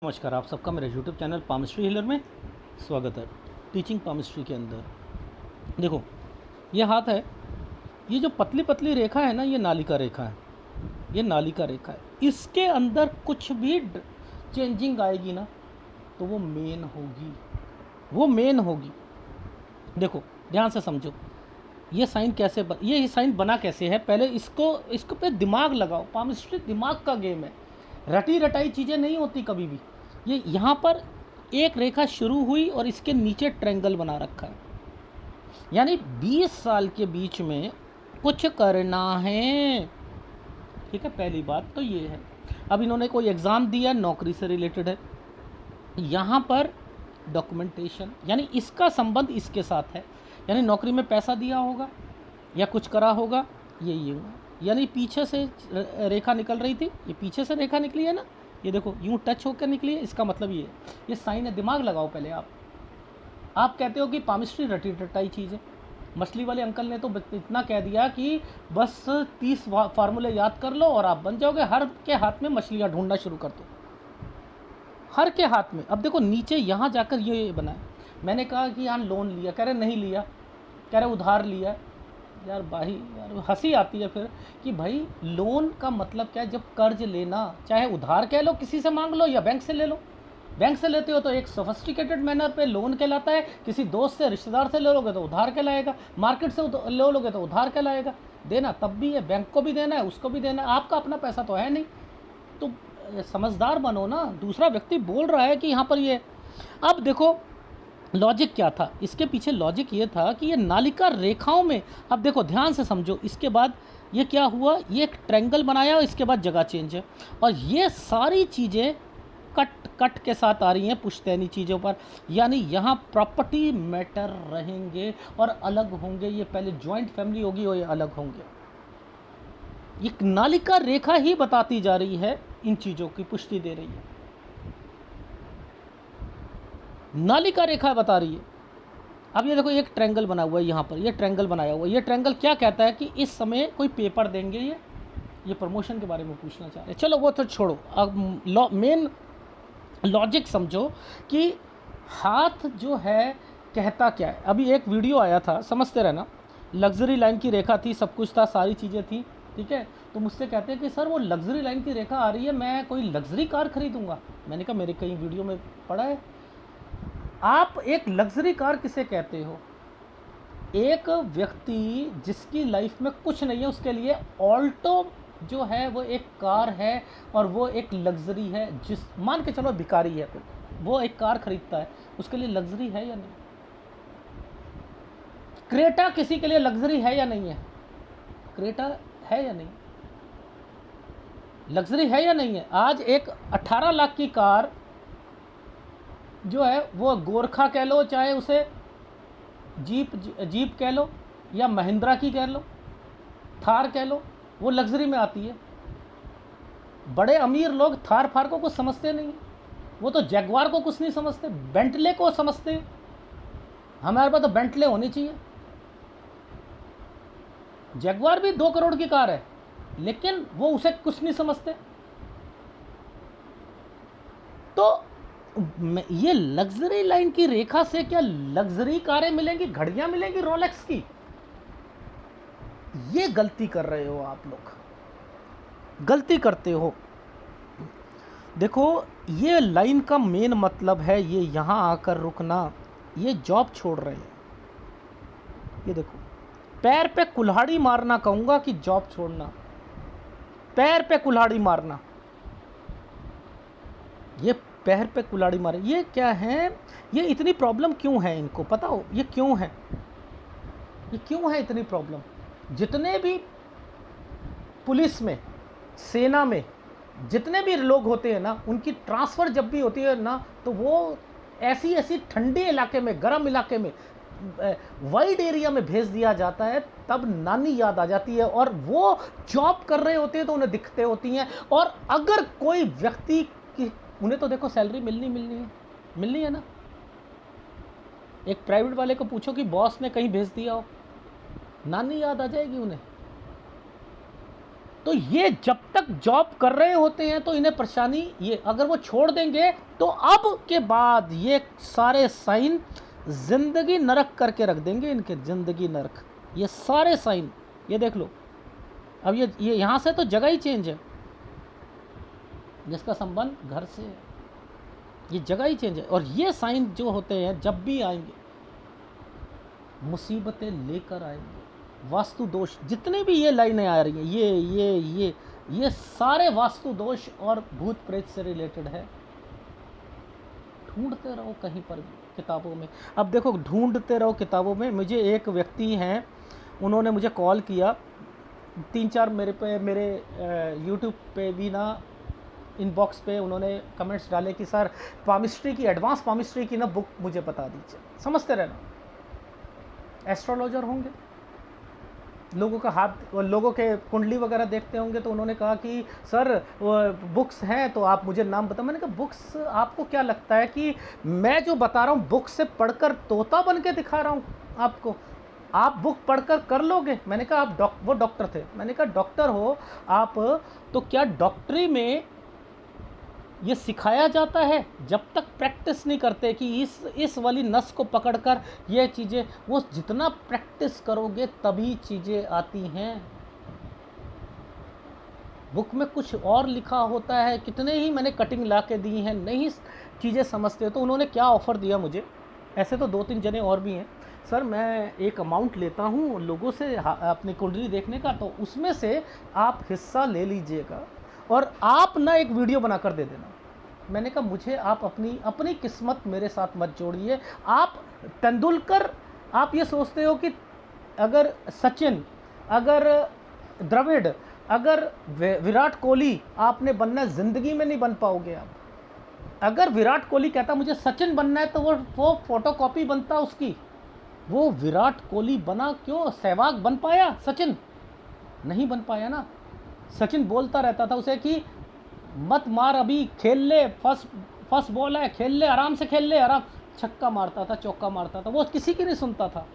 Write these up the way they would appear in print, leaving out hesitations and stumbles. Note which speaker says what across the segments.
Speaker 1: नमस्कार, आप सबका मेरे यूट्यूब चैनल पामिस्ट्री हीलर में स्वागत है। टीचिंग पामिस्ट्री के अंदर देखो, ये हाथ है, ये जो पतली पतली रेखा है ना, ये नालिका रेखा है। ये नालिका रेखा है, इसके अंदर कुछ भी चेंजिंग आएगी ना तो वो मेन होगी, वो मेन होगी। देखो ध्यान से समझो, ये साइन कैसे ये साइन बना कैसे है। पहले इसको पे दिमाग लगाओ। पामिस्ट्री दिमाग का गेम है, रटी रटाई चीज़ें नहीं होती कभी भी। ये यहाँ पर एक रेखा शुरू हुई और इसके नीचे ट्रायंगल बना रखा है, यानी 20 साल के बीच में कुछ करना है। ठीक है, पहली बात तो ये है। अब इन्होंने कोई एग्ज़ाम दिया, नौकरी से रिलेटेड है। यहाँ पर डॉक्यूमेंटेशन, यानी इसका संबंध इसके साथ है, यानी नौकरी में पैसा दिया होगा या कुछ करा होगा, ये यानी पीछे से रेखा निकल रही थी, ये पीछे से रेखा निकली है ना, ये देखो यूँ टच होकर निकली है। इसका मतलब ये साइन है। दिमाग लगाओ पहले। आप कहते हो कि पामिस्ट्री रटी रटाई चीज़ है। मछली वाले अंकल ने तो इतना कह दिया कि बस 30 फार्मूले याद कर लो और आप बन जाओगे। हर के हाथ में मछलियाँ ढूंढना शुरू कर दो, हर के हाथ में। अब देखो नीचे यहाँ जाकर ये बना है। मैंने कहा कि यहाँ लोन लिया, कह रहे नहीं लिया, कह रहे उधार लिया। यार भाई, यार हंसी आती है फिर कि भाई लोन का मतलब क्या है। जब कर्ज लेना, चाहे उधार कह लो, किसी से मांग लो या बैंक से ले लो। बैंक से लेते हो तो एक सोफिस्टिकेटेड मैनर पे लोन कहलाता है, किसी दोस्त से रिश्तेदार से ले लोगे तो उधार कहलाएगा, मार्केट से ले लोगे तो उधार कहलाएगा। देना तब भी है, बैंक को भी देना है, उसको भी देना है, आपका अपना पैसा तो है नहीं। तो समझदार बनो ना। दूसरा व्यक्ति बोल रहा है कि यहाँ पर ये, अब देखो लॉजिक क्या था इसके पीछे। लॉजिक ये था कि ये नालिका रेखाओं में, अब देखो ध्यान से समझो, इसके बाद ये क्या हुआ, ये एक ट्रायंगल बनाया और इसके बाद जगह चेंज है। और ये सारी चीज़ें कट के साथ आ रही हैं पुश्तैनी चीज़ों पर, यानी यहाँ प्रॉपर्टी मैटर रहेंगे और अलग होंगे। ये पहले जॉइंट फैमिली होगी और ये अलग होंगे। एक नालिका रेखा ही बताती जा रही है, इन चीज़ों की पुष्टि दे रही है। नालिका रेखा बता रही है। अब ये देखो, एक ट्रायंगल बना हुआ है यहाँ पर, ये ट्रायंगल बनाया हुआ है। ये ट्रायंगल क्या कहता है कि इस समय कोई पेपर देंगे, ये प्रमोशन के बारे में पूछना चाह रहे हैं। चलो वो तो छोड़ो, अब मेन लॉजिक समझो कि हाथ जो है कहता क्या है। अभी एक वीडियो आया था, समझते रहना। लग्जरी लाइन की रेखा थी, सब कुछ था, सारी चीज़ें थी, ठीक है। तो मुझसे कहते हैं कि सर वो लग्जरी लाइन की रेखा आ रही है, मैं कोई लग्जरी कार खरीदूंगा। मैंने कहा मेरे कहीं वीडियो में पढ़ा है। आप एक लग्जरी कार किसे कहते हो? एक व्यक्ति जिसकी लाइफ में कुछ नहीं है, उसके लिए ऑल्टो जो है वो एक कार है और वो एक लग्जरी है। जिस मान के चलो भिखारी है, फिर वो एक कार खरीदता है, उसके लिए लग्जरी है या नहीं? क्रेटा किसी के लिए लग्जरी है या नहीं है? क्रेटा है या नहीं? लग्जरी है या नहीं है? आज एक 18 लाख की कार जो है वो गोरखा कह लो, चाहे उसे जीप कह लो, या महिंद्रा की कह लो, थार कह लो, वो लग्जरी में आती है। बड़े अमीर लोग थार फार को कुछ समझते नहीं, वो तो जैगवार को कुछ नहीं समझते, बेंटले को समझते। हमारे पास तो बेंटले होनी चाहिए। जैगवार भी 2 करोड़ की कार है, लेकिन वो उसे कुछ नहीं समझते। तो ये लग्जरी लाइन की रेखा से क्या लग्जरी कारें मिलेंगी, घड़ियां मिलेंगी रोलेक्स की? ये गलती कर रहे हो आप लोग, गलती करते हो। देखो ये लाइन का मेन मतलब है ये यहाँ आकर रुकना, ये जॉब छोड़ रहे हैं। ये देखो, पैर पे कुल्हाड़ी मारना कहूँगा कि जॉब छोड़ना, पैर पे कुल्हाड़ी मारना। ये पैर पे कुल्हाड़ी मारे, ये क्या है? ये इतनी प्रॉब्लम क्यों है इनको पता हो? ये क्यों है, ये क्यों है इतनी प्रॉब्लम? जितने भी पुलिस में, सेना में जितने भी लोग होते हैं ना, उनकी ट्रांसफ़र जब भी होती है ना, तो वो ऐसी ऐसी ठंडे इलाके में, गर्म इलाके में, वाइड एरिया में भेज दिया जाता है। तब नानी याद आ जाती है और वो जॉब कर रहे होते हैं तो उन्हें दिखते होती हैं। और अगर कोई व्यक्ति की, उन्हें तो देखो सैलरी मिलनी है ना। एक प्राइवेट वाले को पूछो कि बॉस ने कहीं भेज दिया हो, नानी याद आ जाएगी उन्हें। तो ये जब तक जॉब कर रहे होते हैं तो इन्हें परेशानी, ये अगर वो छोड़ देंगे तो अब के बाद ये सारे साइन ज़िंदगी नरक करके रख देंगे, इनके ज़िंदगी नरक, ये सारे साइन। ये देख लो, अब ये यहाँ से तो जगह ही चेंज है, जिसका संबंध घर से है, ये जगह ही चेंज है। और ये साइन जो होते हैं जब भी आएंगे मुसीबतें लेकर आएंगे, वास्तु दोष, जितनी भी ये लाइनें आ रही हैं ये सारे वास्तु दोष और भूत प्रेत से रिलेटेड है। ढूंढते रहो कहीं पर भी किताबों में। अब देखो, ढूंढते रहो किताबों में। मुझे एक व्यक्ति हैं, उन्होंने मुझे कॉल किया, 3-4 मेरे यूट्यूब पे भी ना इनबॉक्स पे उन्होंने कमेंट्स डाले कि सर पामिस्ट्री की, एडवांस पामिस्ट्री की ना बुक मुझे बता दीजिए। समझते रहना, एस्ट्रोलॉजर होंगे, लोगों का हाथ, लोगों के कुंडली वगैरह देखते होंगे, तो उन्होंने कहा कि सर बुक्स हैं तो आप मुझे नाम बताओ। मैंने कहा बुक्स, आपको क्या लगता है कि मैं जो बता रहा हूँ बुक से पढ़कर तोता बन के दिखा रहा हूँ आपको? आप बुक पढ़कर कर लोगे? मैंने कहा आप वो डॉक्टर थे, मैंने कहा डॉक्टर हो आप, तो क्या डॉक्टरी में ये सिखाया जाता है? जब तक प्रैक्टिस नहीं करते कि इस वाली नस को पकड़कर ये चीज़ें, वो जितना प्रैक्टिस करोगे तभी चीज़ें आती हैं। बुक में कुछ और लिखा होता है, कितने ही मैंने कटिंग ला के दी हैं, नहीं चीज़ें समझते हो। तो उन्होंने क्या ऑफ़र दिया मुझे, ऐसे तो 2-3 जने और भी हैं, सर मैं एक अमाउंट लेता हूँ लोगों से अपनी कुंडली देखने का, तो उसमें से आप हिस्सा ले लीजिएगा और आप ना एक वीडियो बनाकर दे देना। मैंने कहा मुझे आप अपनी किस्मत मेरे साथ मत जोड़िए। आप तेंदुलकर, आप ये सोचते हो कि अगर सचिन, अगर द्रविड़, अगर विराट कोहली आपने बनना है, ज़िंदगी में नहीं बन पाओगे आप। अगर विराट कोहली कहता मुझे सचिन बनना है तो वो फोटोकॉपी बनता उसकी। वो विराट कोहली बना क्यों? सहवाग बन पाया? सचिन नहीं बन पाया ना। सचिन बोलता रहता था उसे कि मत मार, अभी खेल ले, फर्स्ट बॉल है, खेल ले, आराम से खेल ले, आराम। छक्का मारता था, चौका मारता था, वो किसी की नहीं सुनता था।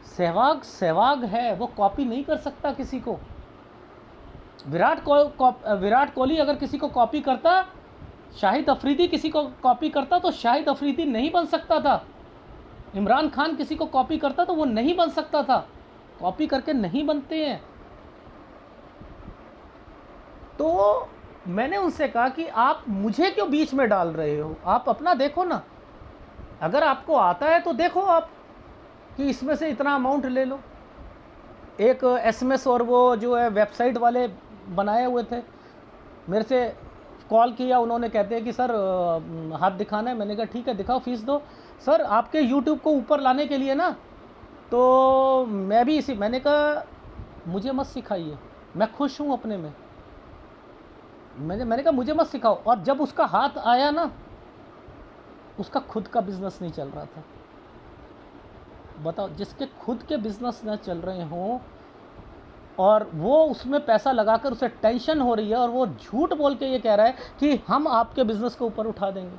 Speaker 1: सहवाग है, वो कॉपी नहीं कर सकता किसी को। विराट कोहली अगर किसी को कॉपी करता, शाहिद अफरीदी किसी को कॉपी करता तो शाहिद अफरीदी नहीं बन सकता था। इमरान खान किसी को कॉपी करता तो वो नहीं बन सकता था। कॉपी करके नहीं बनते हैं। तो मैंने उनसे कहा कि आप मुझे क्यों बीच में डाल रहे हो, आप अपना देखो ना। अगर आपको आता है तो देखो आप कि इसमें से इतना अमाउंट ले लो। एक एसएमएस और वो जो है वेबसाइट वाले बनाए हुए थे, मेरे से कॉल किया, उन्होंने कहते हैं कि सर हाथ दिखाना है। मैंने कहा ठीक है दिखाओ, फीस दो। सर आपके यूट्यूब को ऊपर लाने के लिए ना, तो मैं भी इसी, मैंने कहा मुझे मत सिखाइए, मैं खुश हूँ अपने में। मैंने कहा मुझे मत सिखाओ। और जब उसका हाथ आया ना, उसका खुद का बिजनेस नहीं चल रहा था। बताओ, जिसके खुद के बिजनेस न चल रहे हों और वो उसमें पैसा लगाकर उसे टेंशन हो रही है और वो झूठ बोल के ये कह रहा है कि हम आपके बिजनेस को ऊपर उठा देंगे,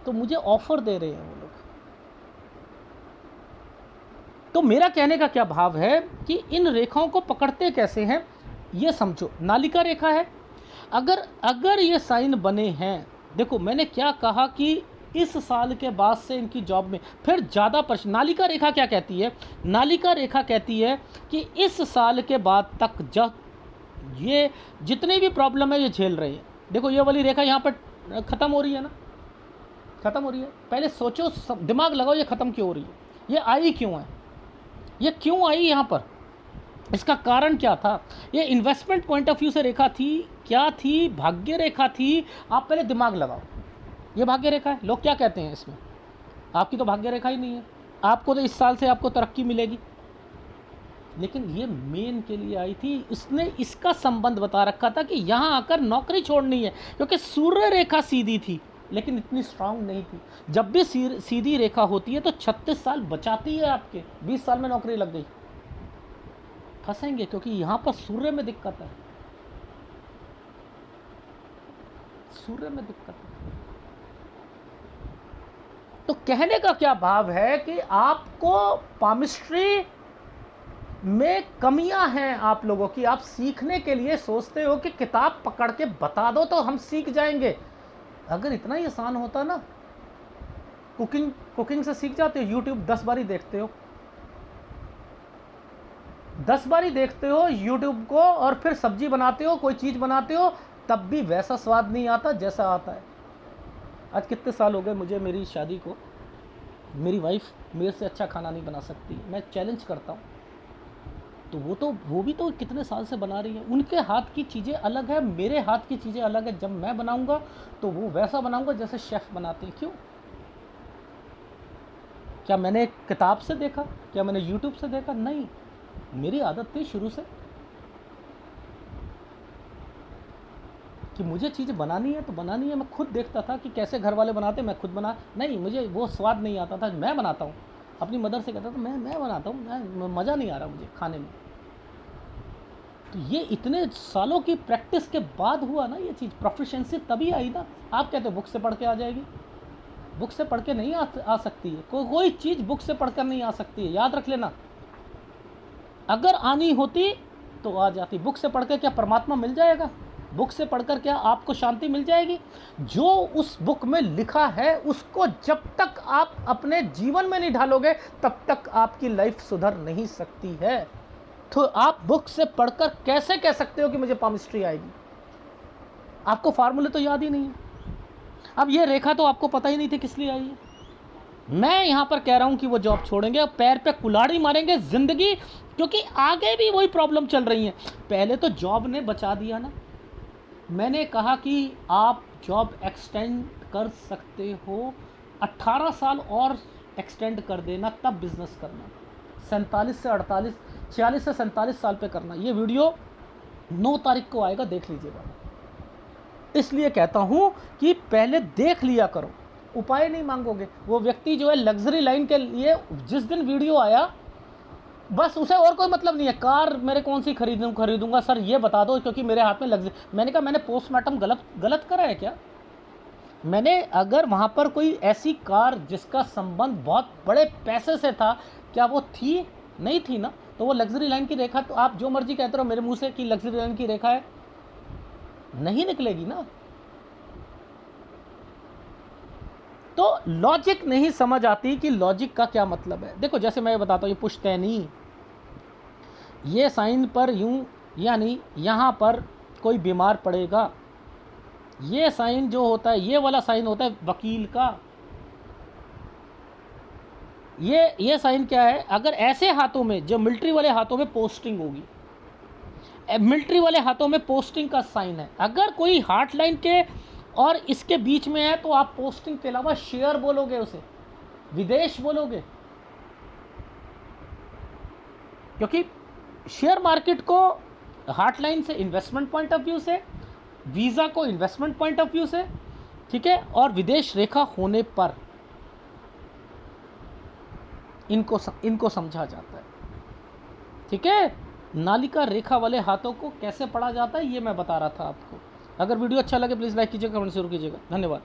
Speaker 1: तो मुझे ऑफर दे रहे हैं वो लोग। तो मेरा कहने का क्या भाव है कि इन रेखाओं को पकड़ते कैसे हैं ये समझो। नालिका रेखा है, अगर ये साइन बने हैं, देखो मैंने क्या कहा कि इस साल के बाद से इनकी जॉब में फिर ज़्यादा प्रश्न। नालिका रेखा क्या कहती है? नालिका रेखा कहती है कि इस साल के बाद तक जब ये जितनी भी प्रॉब्लम है ये झेल रहे हैं। देखो ये वाली रेखा यहाँ पर ख़त्म हो रही है ना, ख़त्म हो रही है। पहले सोचो, दिमाग लगाओ, ये ख़त्म क्यों हो रही है, ये आई क्यों है, ये क्यों आई यहाँ पर, इसका कारण क्या था? ये इन्वेस्टमेंट पॉइंट ऑफ व्यू से रेखा थी, क्या थी? भाग्य रेखा थी। आप पहले दिमाग लगाओ, ये भाग्य रेखा है। लोग क्या कहते हैं इसमें, आपकी तो भाग्य रेखा ही नहीं है, आपको तो इस साल से आपको तरक्की मिलेगी। लेकिन ये मेन के लिए आई थी, इसने इसका संबंध बता रखा था कि यहाँ आकर नौकरी छोड़नी है, क्योंकि सूर्य रेखा सीधी थी लेकिन इतनी स्ट्रांग नहीं थी। जब भी सीधी रेखा होती है तो 36 साल बचाती है आपके, 20 साल में नौकरी लग गई, फंसेंगे, क्योंकि यहाँ पर सूर्य में दिक्कत है, सूर्य में दिक्कत है। तो कहने का क्या भाव है कि आपको पामिस्ट्री में कमियां हैं आप लोगों की। आप सीखने के लिए सोचते हो कि किताब पकड़ के बता दो तो हम सीख जाएंगे। अगर इतना ही आसान होता ना, कुकिंग से सीख जाते हो। यूट्यूब 10 बार ही देखते हो, 10 बार ही देखते हो यूट्यूब को, और फिर सब्जी बनाते हो, कोई चीज़ बनाते हो, तब भी वैसा स्वाद नहीं आता जैसा आता है। आज कितने साल हो गए मुझे, मेरी शादी को, मेरी वाइफ मेरे से अच्छा खाना नहीं बना सकती। मैं चैलेंज करता हूँ। तो वो भी तो कितने साल से बना रही है। उनके हाथ की चीज़ें अलग है, मेरे हाथ की चीज़ें अलग है। जब मैं बनाऊंगा तो वो वैसा बनाऊंगा जैसे शेफ़ बनाते हैं। क्यों? क्या मैंने एक किताब से देखा? क्या मैंने यूट्यूब से देखा? नहीं, मेरी आदत थी शुरू से कि मुझे चीज़ें बनानी है तो बनानी है। मैं खुद देखता था कि कैसे घर वाले बनाते, मैं खुद बना नहीं, मुझे वो स्वाद नहीं आता था। मैं बनाता हूँ, अपनी मदर से कहता था मैं बनाता हूँ, मज़ा नहीं आ रहा मुझे खाने में। तो ये इतने सालों की प्रैक्टिस के बाद हुआ ना ये चीज़, प्रोफिशिएंसी तभी आई ना। आप कहते हो बुक से पढ़ के आ जाएगी, बुक से पढ़ के नहीं आ सकती है। कोई चीज़ बुक से पढ़कर नहीं आ सकती है, याद रख लेना। अगर आनी होती तो आ जाती। बुक से पढ़कर क्या परमात्मा मिल जाएगा? बुक से पढ़कर क्या आपको शांति मिल जाएगी? जो उस बुक में लिखा है उसको जब तक आप अपने जीवन में नहीं ढालोगे तब तक आपकी लाइफ सुधर नहीं सकती है। तो आप बुक से पढ़कर कैसे कह सकते हो कि मुझे पामिस्ट्री आएगी? आपको फार्मूले तो याद ही नहीं है। अब ये रेखा तो आपको पता ही नहीं थी किस लिए आई है। मैं यहाँ पर कह रहा हूँ कि वो जॉब छोड़ेंगे और पैर पे कुल्हाड़ी मारेंगे ज़िंदगी, क्योंकि आगे भी वही प्रॉब्लम चल रही है। पहले तो जॉब ने बचा दिया ना। मैंने कहा कि आप जॉब एक्सटेंड कर सकते हो, 18 साल और एक्सटेंड कर देना, तब बिजनेस करना। 47 से 48, 46 से 47 साल पे करना। ये वीडियो 9 तारीख को आएगा, देख लीजिएगा। इसलिए कहता हूँ कि पहले देख लिया करो, उपाय नहीं मांगोगे। वो व्यक्ति जो है लग्जरी लाइन के लिए, जिस दिन वीडियो आया बस उसे और कोई मतलब नहीं है, कार मेरे कौन सी खरीदूंगा सर ये बता दो क्योंकि मेरे हाथ में लग्जरी। मैंने कहा मैंने पोस्टमार्टम गलत करा है क्या? मैंने अगर वहाँ पर कोई ऐसी कार जिसका संबंध बहुत बड़े पैसे से था, क्या वो थी? नहीं थी ना। तो वो लग्जरी लाइन की रेखा, तो आप जो मर्जी कहते रहो मेरे मुंह से कि लग्जरी लाइन की रेखा है, नहीं निकलेगी ना। तो लॉजिक नहीं समझ आती कि लॉजिक का क्या मतलब है। देखो जैसे मैं बताता हूँ, ये पुश्तैनी, ये साइन पर यूं, यानी यहाँ पर कोई बीमार पड़ेगा। ये साइन जो होता है, ये वाला साइन होता है वकील का। ये साइन क्या है? अगर ऐसे हाथों में, जो मिलिट्री वाले हाथों में पोस्टिंग होगी, मिलिट्री वाले हाथों में पोस्टिंग का साइन है। अगर कोई हार्ट लाइन के और इसके बीच में है तो आप पोस्टिंग के अलावा शेयर बोलोगे, उसे विदेश बोलोगे, क्योंकि शेयर मार्केट को हार्ट लाइन से इन्वेस्टमेंट पॉइंट ऑफ व्यू से, वीज़ा को इन्वेस्टमेंट पॉइंट ऑफ व्यू से, ठीक है, और विदेश रेखा होने पर इनको समझा जाता है। ठीक है, नालिका रेखा वाले हाथों को कैसे पढ़ा जाता है ये मैं बता रहा था आपको। अगर वीडियो अच्छा लगे प्लीज़ लाइक कीजिएगा, कमेंट जरूर कीजिएगा। धन्यवाद।